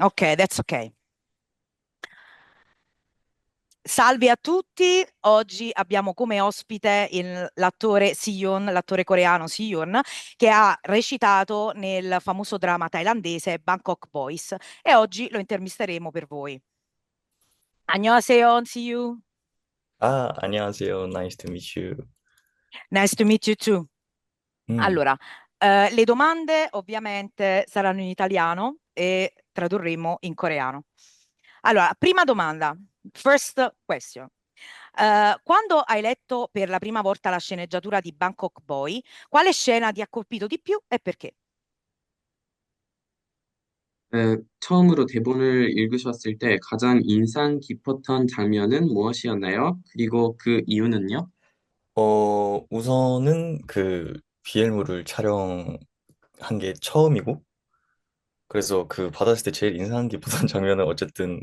Ok, that's ok. Salve a tutti, oggi abbiamo come ospite l'attore Sion, l'attore coreano Sion, che ha recitato nel famoso dramma thailandese Bangkok Boys e oggi lo intervisteremo per voi. 안녕하세요, Siu. Ah, 안녕하세요. Nice to meet you. Nice to meet you too. Mm. Allora, le domande ovviamente saranno in italiano e tradurremo in coreano. Allora, prima domanda, first question. Quando hai letto per la prima volta la sceneggiatura di Bangkok Boy, quale scena ti ha colpito di più e perché? 처음으로 대본을 읽으셨을 때 가장 인상 깊었던 장면은 무엇이었나요? 그리고 그 이유는요? 우선은 그 BL물을 촬영한 게 처음이고, 그래서 그 받았을 때 제일 인상 깊었던 장면은 어쨌든,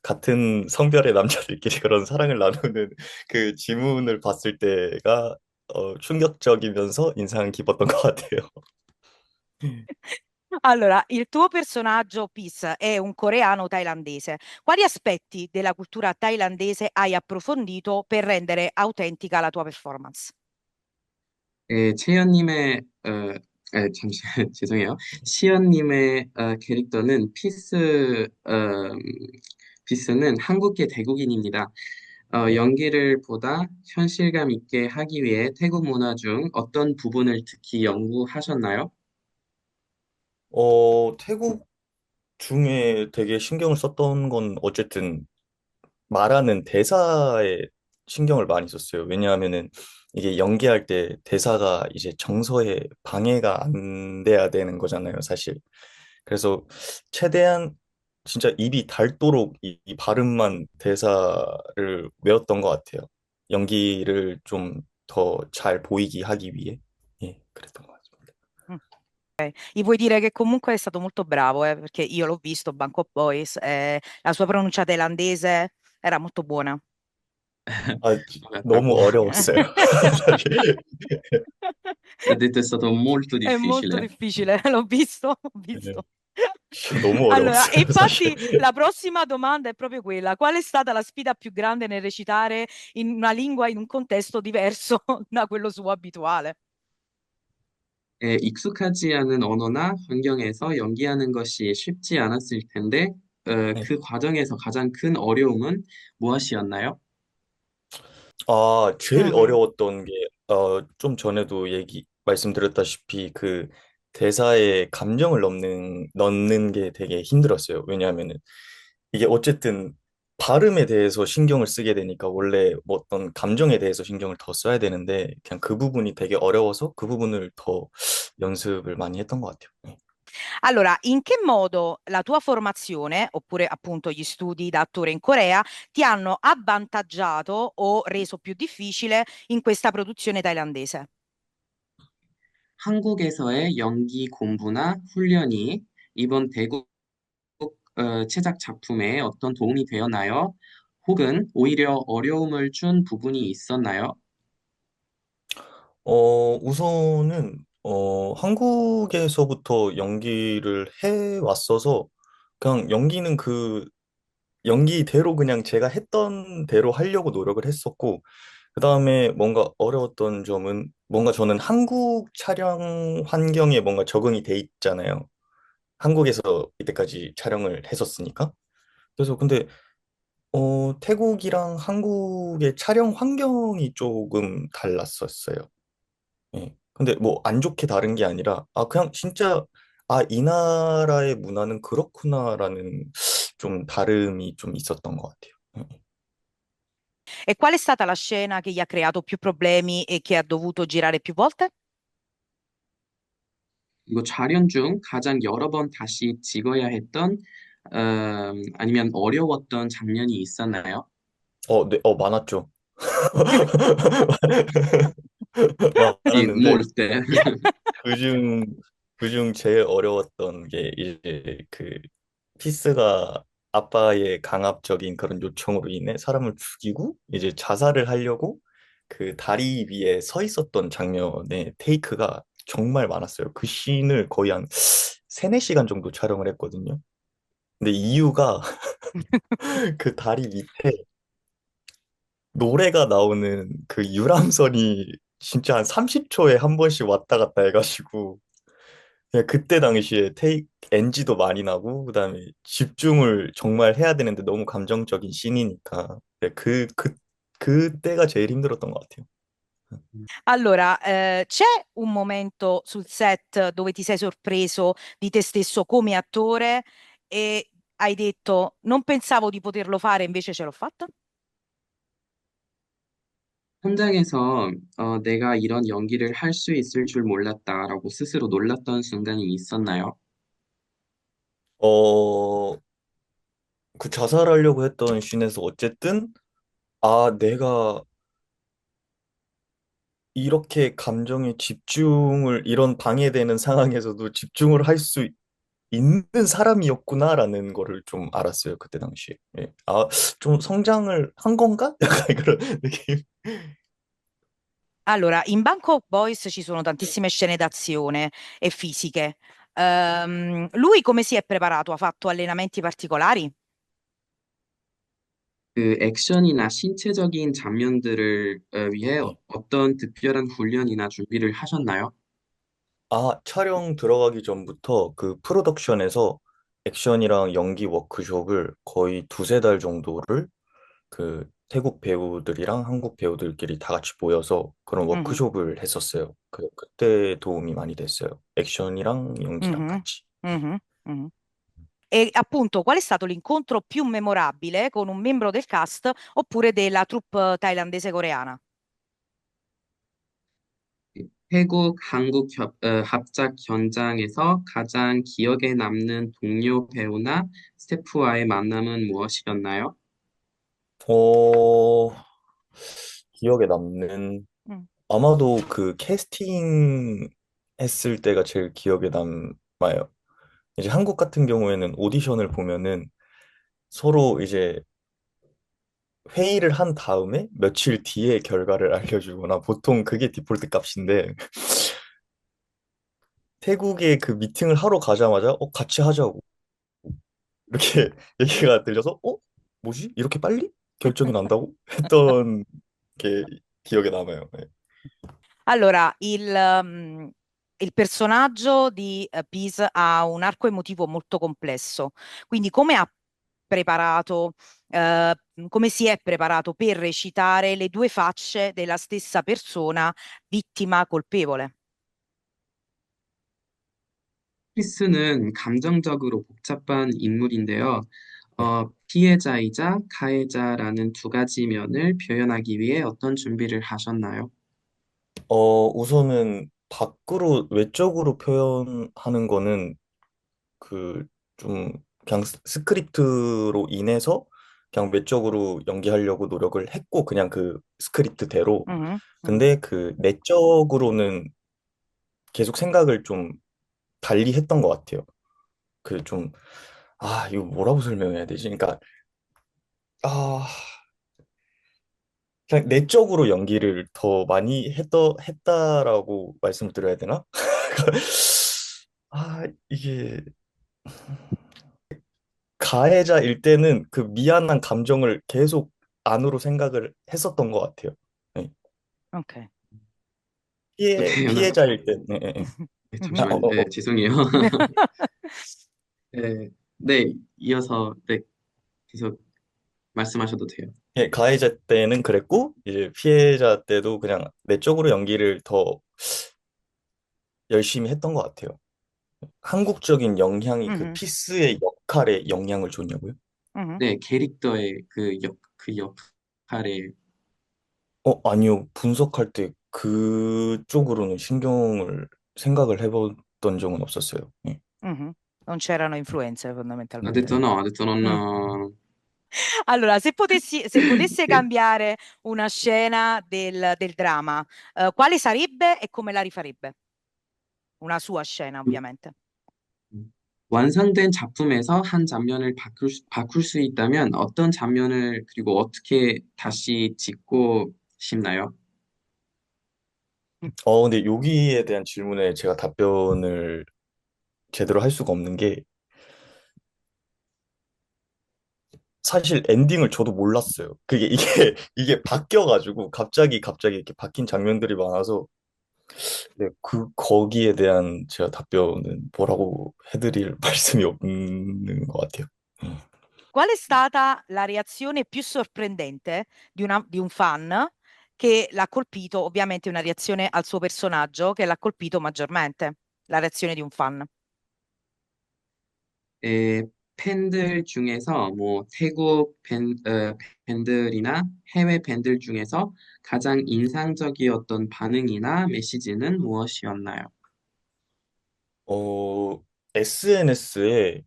같은 성별의 남자들끼리 그런 사랑을 나누는 그 지문을 봤을 때가, 충격적이면서 인상 깊었던 것 같아요. Allora, il tuo personaggio Peace è un coreano thailandese. Quali aspetti della cultura thailandese hai approfondito per rendere autentica la tua performance? 채연님의, 잠시, 죄송해요. 시연님의 캐릭터는 피스는 한국계 대국인입니다. 네. 연기를 보다 현실감 있게 하기 위해 태국 문화 중 어떤 부분을 특히 연구하셨나요? 태국 중에 되게 신경을 썼던 건 어쨌든 말하는 대사에 신경을 많이 썼어요. 왜냐하면은 이게 연기할 때 대사가 이제 정서에 방해가 안 돼야 되는 거잖아요, 사실. 그래서 최대한 진짜 입이 닳도록 이 발음만 대사를 외웠던 것 같아요. 연기를 좀 더 잘 보이게 하기 위해. 예, 그랬던 것 같습니다. Mm. Gli puoi dire che comunque è stato molto bravo, perché io l'ho visto, Bangkok Boys, e la sua pronuncia thailandese era molto buona. 너무 반갑다고. 어려웠어요. 사실. Ha detto è stato molto È molto difficile. difficile, l'ho visto, ho 네, visto. 너무 Allora, e 어려웠어요, 사실. infatti la prossima domanda è proprio quella. Qual è stata la sfida più grande nel recitare in una lingua, in un contesto diverso da quello suo abituale? 익숙하지 않은 언어나 환경에서 연기하는 것이 쉽지 않았을 텐데, 네. 그 과정에서 가장 큰 어려움은 무엇이었나요? 제일 Mhm. 어려웠던 게, 좀 전에도 말씀드렸다시피 그 대사에 감정을 넣는 게 되게 힘들었어요. 왜냐하면은 이게 어쨌든 발음에 대해서 신경을 쓰게 되니까 원래 뭐 어떤 감정에 대해서 신경을 더 써야 되는데 그냥 그 부분이 되게 어려워서 그 부분을 더 연습을 많이 했던 것 같아요. 네. Allora, in che modo la tua formazione, oppure appunto gli studi da attore in Corea, ti hanno avvantaggiato o reso più difficile in questa produzione thailandese? 한국에서의 연기 공부나 훈련이 이번 대국 제작 작품에 어떤 도움이 되었나요? 혹은 오히려 어려움을 준 부분이 있었나요? 우선은, 한국에서부터 연기를 해 왔어서, 그냥 연기대로 그냥 제가 했던 대로 하려고 노력을 했었고, 그 다음에 뭔가 어려웠던 점은, 뭔가 저는 한국 촬영 환경에 뭔가 적응이 돼 있잖아요. 한국에서 이때까지 촬영을 했었으니까. 그래서 근데, 태국이랑 한국의 촬영 환경이 조금 달랐었어요. 예. 근데 뭐 안 좋게 다른 게 아니라, 그냥 진짜, 이 나라의 문화는 그렇구나라는 좀 다름이 좀 있었던 것 같아요. E qual è stata la scena che gli ha creato più problemi e che ha dovuto girare più volte? 이거 촬영 중 가장 여러 번 다시 찍어야 했던 아니면 어려웠던 장면이 있었나요? 네, 많았죠. Sì, 많았는데, molte. 그중, 그중 제일 어려웠던 게 이제 그 피스가 아빠의 강압적인 그런 요청으로 인해 사람을 죽이고 이제 자살을 하려고 그 다리 위에 서 있었던 장면의 테이크가 정말 많았어요. 그 씬을 거의 한 3, 4시간 정도 촬영을 했거든요. 근데 이유가 그 다리 밑에 노래가 나오는 그 유람선이 진짜 한 30초에 한 번씩 왔다 갔다 해가지고 그냥 그때 당시에 NG도 많이 나고 그다음에 집중을 정말 해야 되는데 너무 감정적인 씬이니까 네, 그때가 제일 힘들었던 것 같아요. Allora, c'è un momento sul set dove ti sei sorpreso di te stesso come attore e hai detto non pensavo di poterlo fare, invece ce l'ho fatta? 현장에서 내가 이런 연기를 할 수 있을 줄 몰랐다라고 스스로 놀랐던 순간이 있었나요? 어, 그 자살하려고 했던 씬에서 어쨌든 내가 이렇게 감정에 집중을 이런 방해되는 상황에서도 집중을 할 수 있는 사람이었구나라는 거를 좀 알았어요. 그때 당시에. 예. 좀 성장을 한 건가? 약간 그런 느낌. Allora, in Bangkok Boys ci sono tantissime scene d'azione e fisiche. Lui come si è preparato? Ha fatto allenamenti particolari? 그 액션이나 신체적인 장면들을 위해 예. 어떤 특별한 훈련이나 준비를 하셨나요? 촬영 들어가기 전부터 그 프로덕션에서 액션이랑 연기 워크숍을 거의 두세 달 정도를 그 태국 배우들이랑 한국 배우들끼리 다 같이 모여서 그런 Mhm, 워크숍을 했었어요. 그때 도움이 많이 됐어요. 액션이랑 연기랑 mhm, 같이. mhm, mhm. E appunto, qual è stato l'incontro più memorabile con un membro del cast oppure della troupe thailandese coreana? 태국 한국 합작 현장에서 가장 기억에 남는 동료 배우나 스태프와의 만남은 무엇이었나요? 어, 기억에 남는 Mm, 아마도 그 캐스팅 했을 때가 제일 기억에 남아요. 이제 한국 같은 경우에는 오디션을 보면은 서로 이제 회의를 한 다음에 며칠 뒤에 결과를 알려주거나 보통 그게 디폴트 값인데 태국에 그 미팅을 하러 가자마자 같이 하자고 이렇게 얘기가 들려서 뭐지? 이렇게 빨리 결정이 난다고? 했던 게 기억에 남아요. 네. Allora, il personaggio di Peace ha un arco emotivo molto complesso, quindi come ha preparato, eh, come si è preparato per recitare le due facce della stessa persona vittima colpevole? 크리스는 감정적으로 복잡한 인물인데요. 네. 피해자이자 가해자라는 두 가지 면을 표현하기 위해 어떤 준비를 하셨나요? 우선은 밖으로 외적으로 표현하는 거는 그 좀 그냥 스크립트로 인해서 그냥 외적으로 연기하려고 노력을 했고 그냥 그 스크립트대로 Mhm, mhm. 근데 그 내적으로는 계속 생각을 좀 달리 했던 것 같아요. 그 좀 이거 뭐라고 설명해야 되지? 그러니까 아 그냥 내적으로 연기를 더 많이 했다라고 말씀을 드려야 되나? 이게 가해자일 때는 그 미안한 감정을 계속 안으로 생각을 했었던 것 같아요. 네. Ok. 그러면 피해자일 때, 네, 네, 네. 네, Mhm. 잠시만요. 네, 죄송해요. 네, 네, 이어서 네, 계속 말씀하셔도 돼요. 예, 가해자 때는 그랬고, 이제 피해자 때도 그냥 내적으로 연기를 더 열심히 했던 것 같아요. 한국적인 영향이 그 Mhm, 피스의 역할에 영향을 줬냐고요? mhm. 네, 캐릭터의 그 역할에 아니요. 분석할 때 그쪽으로는 생각을 해봤던 적은 없었어요. 예. Mhm. Non c'erano influenze ha fondamentalmente. detto no, ha detto non... Mm. Allora, se potesse Sì. cambiare una scena del dramma, quale sarebbe e come la rifarebbe? Una sua scena, ovviamente. 완성된 작품에서 한 장면을 바꿀 수 있다면 어떤 장면을 그리고 어떻게 다시 짓고 싶나요? 근데 여기에 대한 질문에 제가 답변을 제대로 할 수가 없는 게 사실 엔딩을 저도 몰랐어요. 그게 이게 이게 바뀌어가지고 갑자기 이렇게 바뀐 장면들이 많아서 네, 그 거기에 대한 제가 답변은 뭐라고 해드릴 말씀이 없는 것 같아요. 음. Qual è stata la reazione più sorprendente di un fan che l'ha colpito, ovviamente una reazione al suo personaggio che l'ha colpito maggiormente, la reazione di un fan. 에, 팬들 중에서 뭐 태국 팬들이나 해외 팬들 중에서 가장 인상적이었던 반응이나 메시지는 무엇이었나요? 어, SNS에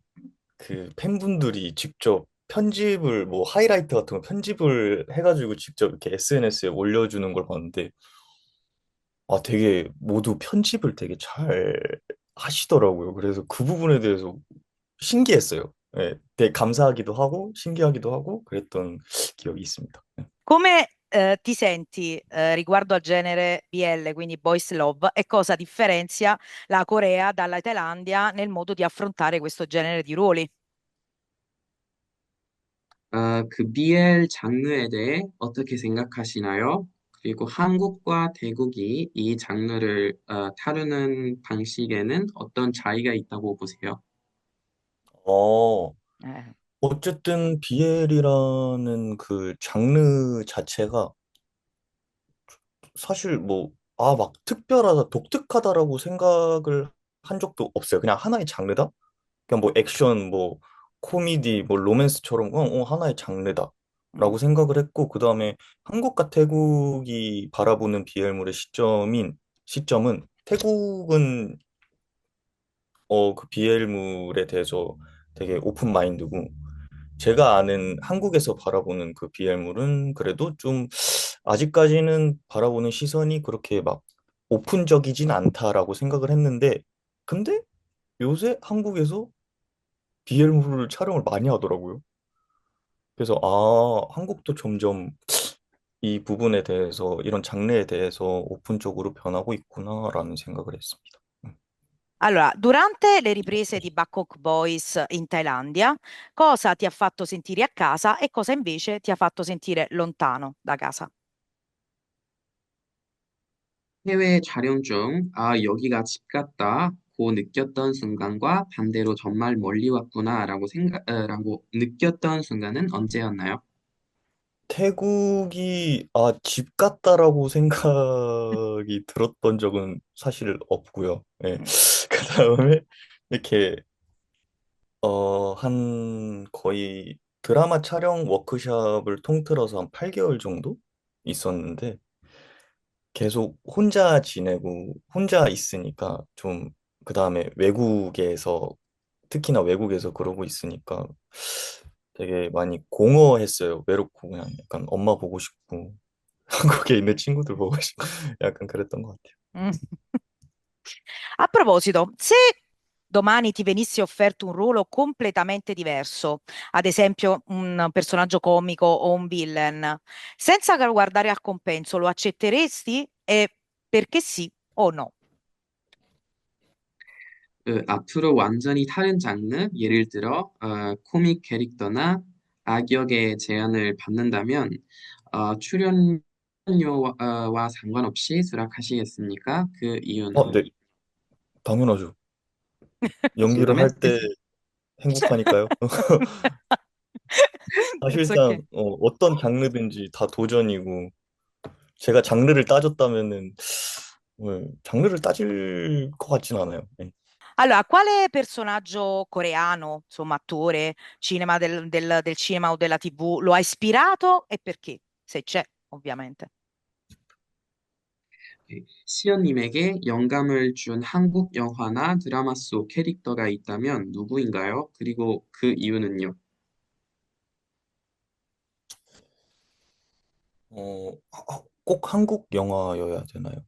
그 팬분들이 직접 편집을 뭐 하이라이트 같은 거 편집을 해가지고 직접 이렇게 SNS에 올려주는 걸 봤는데 아 되게 모두 편집을 되게 잘 하시더라고요. 그래서 그 부분에 대해서 신기했어요. 예, 되게 감사하기도 하고 신기하기도 하고 그랬던 기억이 있습니다. Come ti senti riguardo al genere BL, quindi Boys Love, e cosa differenzia la Corea dalla Thailandia nel modo di affrontare questo genere di ruoli? 그 BL 장르에 대해 어떻게 생각하시나요? 그리고 한국과 태국이 이 장르를 다루는 방식에는 어떤 차이가 있다고 보세요? 어, Eh. 어쨌든 BL이라는 그 장르 자체가 사실 뭐, 아, 막 특별하다, 독특하다라고 생각을 한 적도 없어요. 그냥 하나의 장르다? 그냥 뭐 액션, 뭐 코미디, 뭐 로맨스처럼 그냥 하나의 Mm. 장르다라고 생각을 했고, 그 다음에 한국과 태국이 바라보는 BL물의 시점은 태국은 그 BL물에 대해서 되게 오픈 마인드고, 제가 아는 한국에서 바라보는 그 BL물은 그래도 좀 아직까지는 바라보는 시선이 그렇게 막 오픈적이진 않다라고 생각을 했는데, 근데 요새 한국에서 BL물을 촬영을 많이 하더라고요. 그래서 한국도 점점 이 부분에 대해서, 이런 장르에 대해서 오픈적으로 변하고 있구나라는 생각을 했습니다. Allora, durante le riprese di Bangkok Boys in Thailandia, cosa ti ha fatto sentire a casa e cosa invece ti ha fatto sentire lontano da casa? 해외 촬영 중, 여기가 집 같다고 느꼈던 순간과 반대로 정말 멀리 왔구나라고 라고 느꼈던 순간은 언제였나요? 태국이 집 같다라고 생각이 들었던 적은 사실 없고요. 예. Mm. 그다음에 이렇게 한 거의 드라마 촬영 워크숍을 통틀어서 한 8개월 정도 있었는데 계속 혼자 지내고 혼자 있으니까 좀 그다음에 외국에서 특히나 외국에서 그러고 있으니까 되게 많이 공허했어요. 외롭고 그냥 약간 엄마 보고 싶고 한국에 있는 친구들 보고 싶고 약간 그랬던 것 같아요. Mm. A proposito, se domani ti venisse offerto un ruolo completamente diverso, ad esempio un personaggio comico o un villain, senza guardare al compenso, lo accetteresti? E perché sì o no? 앞으로 완전히 다른 장르, 예를 들어 코믹 캐릭터나 악역의 제안을 받는다면 출연료와 상관없이 수락하시겠습니까? 그 이유는요? 네, 당연하죠. 연기를 할 Assolutamente 때 sì. 행복하니까요. It's 사실상 okay. 어떤 장르든지 다 도전이고 제가 장르를 따졌다면은 장르를 따질 것 같진 않아요. 네. Allora, quale personaggio coreano, insomma, attore, cinema del cinema o della TV lo ha ispirato e perché? Se c'è, ovviamente. 시연님에게 영감을 준 한국 영화나 드라마 속 캐릭터가 있다면 누구인가요? 그리고 그 이유는요? 꼭 한국 영화여야 되나요?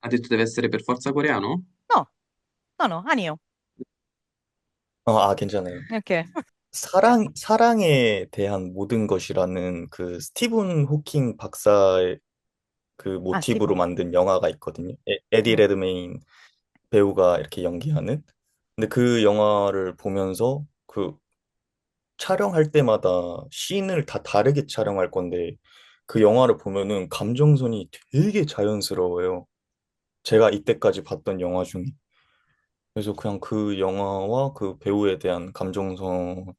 Ha detto deve essere per forza coreano? No, no, no, Anio. 괜찮아요. Ok. 사랑에 대한 모든 것이라는 그 스티븐 호킹 박사의 그 Ah, Steve. 모티브로 만든 영화가 있거든요. 에디 Mm. 레드메인 배우가 이렇게 연기하는. 근데 그 영화를 보면서 촬영할 때마다 씬을 다 다르게 촬영할 건데 그 영화를 보면은 감정선이 되게 자연스러워요. 제가 이때까지 봤던 영화 중에. 그래서 그냥 그 영화와 그 배우에 대한 감정선을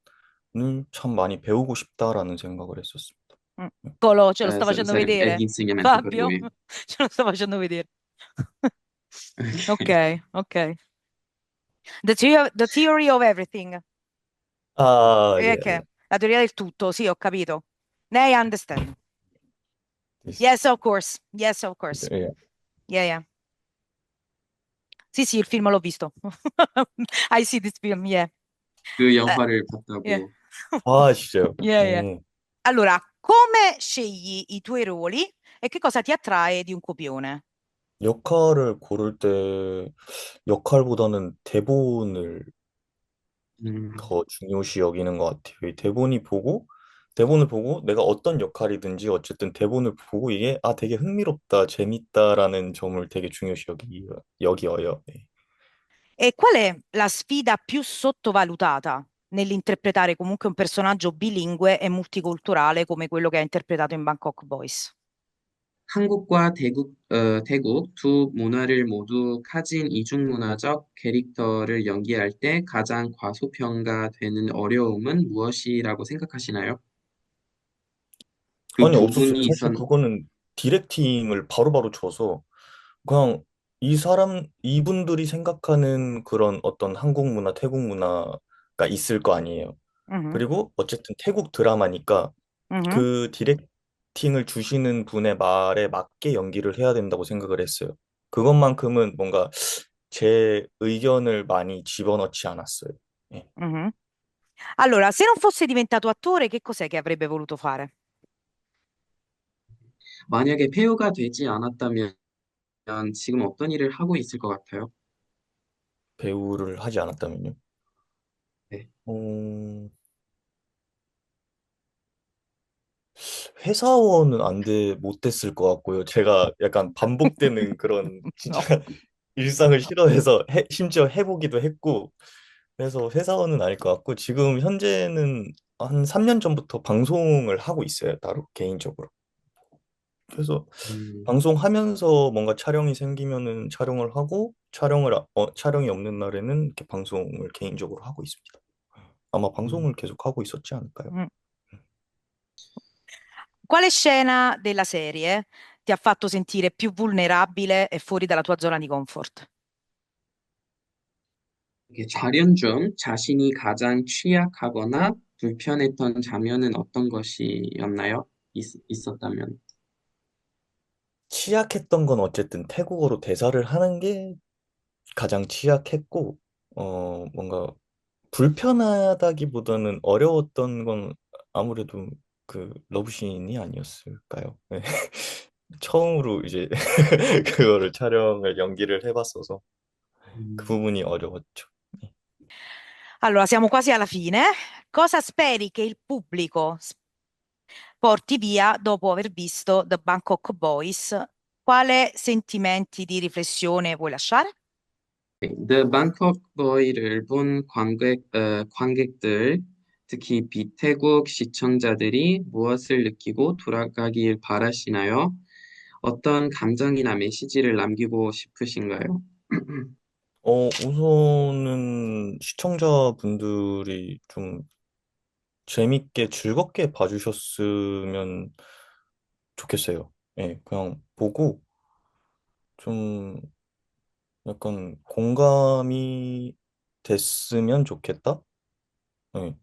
참 많이 배우고 싶다라는 생각을 했었습니다. Mm. Eccolo, ce lo sta facendo È vedere. l'insegnamento per Fabio, lui. ce lo sta facendo vedere. Ok, ok. The theory of everything. 아, 예, Che? La teoria del tutto, sì, ho capito. Lei understand. Yes, of course. Yes, of course. 예. Yeah, yeah. Sì, sì, il film l'ho visto. I see this film, yeah. 그 Eh, 영화를 yeah. 봤다고. 아, 진짜요? Yeah, yeah. Allora, come scegli i tuoi ruoli e che cosa ti attrae di un copione? 역할을 고를 때 역할보다는 대본을 음, 더 중요시 여기는 것 같아요. 이 대본을 보고 내가 어떤 역할이든지 어쨌든 대본을 보고 이게 아 되게 흥미롭다, 재밌다라는 점을 되게 중요시 여기어요. 네. E qual è la sfida più sottovalutata nell'interpretare comunque un personaggio bilingue e multiculturale come quello che ha interpretato in Bangkok Boys? 한국과 대국 두 문화를 모두 가진 이중문화적 캐릭터를 연기할 때 가장 과소평가되는 어려움은 무엇이라고 생각하시나요? 그 아니 두 없었어요. 분이 사실 그거는 디렉팅을 바로바로 줘서 그냥 이분들이 생각하는 그런 어떤 한국 문화, 태국 문화가 있을 거 아니에요. Mhm, 그리고 어쨌든 태국 드라마니까 mhm. 그 디렉팅을 주시는 분의 말에 맞게 연기를 해야 된다고 생각을 했어요. 그것만큼은 뭔가 제 의견을 많이 집어넣지 않았어요. 예. Mhm. Allora, se non fosse diventato attore, che cos'è che avrebbe voluto fare? 만약에 폐우가 되지 않았다면 지금 어떤 일을 하고 있을 것 같아요? 배우를 하지 않았다면요. 네. 어, 회사원은 못 됐을 것 같고요. 제가 약간 반복되는 그런 진짜 No. 일상을 싫어해서 심지어 해보기도 했고, 그래서 회사원은 아닐 것 같고, 지금 현재는 한 3년 전부터 방송을 하고 있어요, 따로, 개인적으로. 그래서 음, 방송하면서 뭔가 촬영이 생기면은 촬영을 하고, 촬영이 없는 날에는 이렇게 방송을 개인적으로 하고 있습니다. 아마 음. 방송을 계속 하고 있었지 않을까요? Mm. Quale scena della serie ti ha fatto sentire più vulnerabile e fuori dalla tua zona di comfort? 이게 촬영 중 자신이 가장 취약하거나 불편했던 장면은 어떤 것이었나요? 있었다면. 취약했던 건 어쨌든 태국어로 대사를 하는 게 가장 취약했고, 뭔가 불편하다기보다는 어려웠던 건 아무래도 그 러브씬이 아니었을까요? 네. 처음으로 이제 그거를 연기를 해봤어서 그 음, 부분이 어려웠죠. 네. Allora, siamo quasi alla fine. Cosa speri che il pubblico porti via dopo aver visto The Bangkok Boys? Quale sentimenti di riflessione vuoi lasciare? The Bangkok Boy를 본 관객들, 특히 비태국 시청자들이 무엇을 느끼고 돌아가길 바라시나요? 어떤 감정이나 메시지를 남기고 싶으신가요? 우선은 시청자분들이 좀 재밌게 즐겁게 봐주셨으면 좋겠어요. 예, 그냥 보고 좀 약간 공감이 됐으면 좋겠다? 예,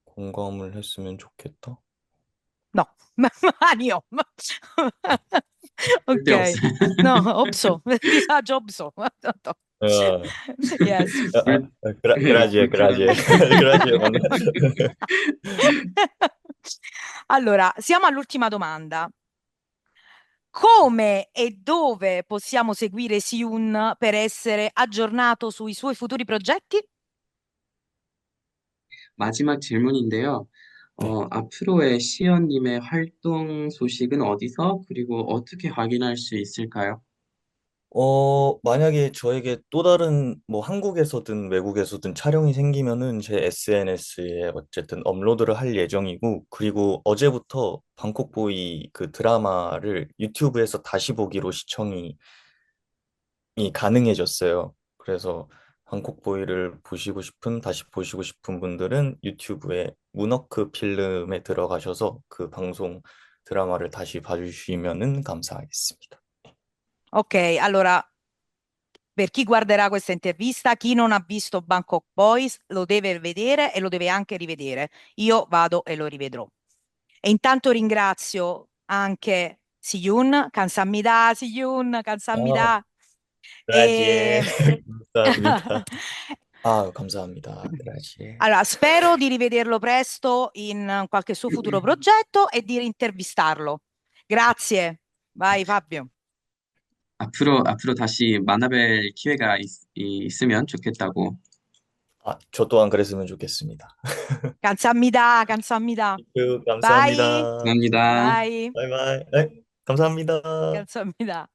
공감을 했으면 좋겠다? No, 아니요. 절대 Ok, 없어요. no, 없어. Disagio 없어. 아, Yes. 그라지에, 그라지에, 그라지에, 맞나? Allora, siamo all'ultima domanda. Come e dove possiamo seguire Siun per essere aggiornato sui suoi futuri progetti? 마지막 질문인데요. 네. 앞으로의 시연님의 활동 소식은 어디서 그리고 어떻게 확인할 수 있을까요? 만약에 저에게 또 다른 뭐 한국에서든 외국에서든 촬영이 생기면은 제 SNS에 어쨌든 업로드를 할 예정이고, 그리고 어제부터 방콕보이 그 드라마를 유튜브에서 다시 보기로 시청이 가능해졌어요. 그래서 방콕보이를 다시 보시고 싶은 분들은 유튜브에 문워크 필름에 들어가셔서 그 방송 드라마를 다시 봐주시면은 감사하겠습니다. Ok, allora per chi guarderà questa intervista, chi non ha visto Bangkok Boys lo deve vedere e lo deve anche rivedere. Io vado e lo rivedrò. E intanto ringrazio anche Siyun, 감사합니다, Siyun, 아, 감사합니다. 그라지에. E... 감사합니다. 아, 감사합니다. 그라지에. Allora, spero di rivederlo presto in qualche suo futuro progetto e di intervistarlo. Grazie. Vai, Fabio. 앞으로 다시 만나뵐 기회가 있으면 좋겠다고. 저 또한 그랬으면 좋겠습니다. 감사합니다. 감사합니다. Bye. 감사합니다. 감사합니다. Bye. 바이바이. 네, 감사합니다. 감사합니다.